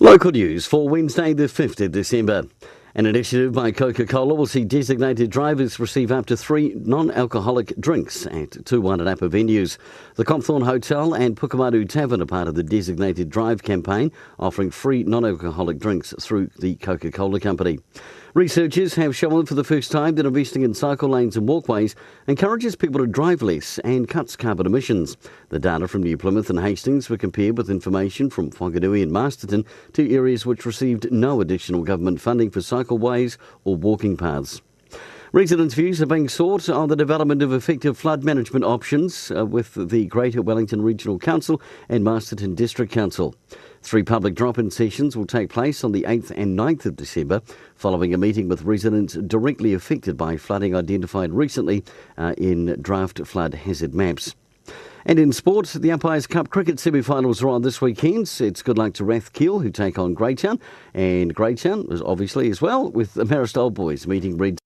Local news for Wednesday the 5th of December. An initiative by Coca-Cola will see designated drivers receive up to 3 non-alcoholic drinks at 2 Wairarapa venues. The Copthorne Hotel and Pukamadu Tavern are part of the designated drive campaign, offering free non-alcoholic drinks through the Coca-Cola company. Researchers have shown for the first time that investing in cycle lanes and walkways encourages people to drive less and cuts carbon emissions. The data from New Plymouth and Hastings were compared with information from Whanganui and Masterton, 2 areas which received no additional government funding for cycleways or walking paths. Residents' views are being sought on the development of effective flood management options with the Greater Wellington Regional Council and Masterton District Council. 3 public drop-in sessions will take place on the 8th and 9th of December, following a meeting with residents directly affected by flooding identified recently in draft flood hazard maps. And in sport, the Umpires Cup cricket semi-finals are on this weekend. It's good luck to Rathkeel, who take on Greytown, and Greytown is obviously as well, with the Marist Old Boys meeting Red.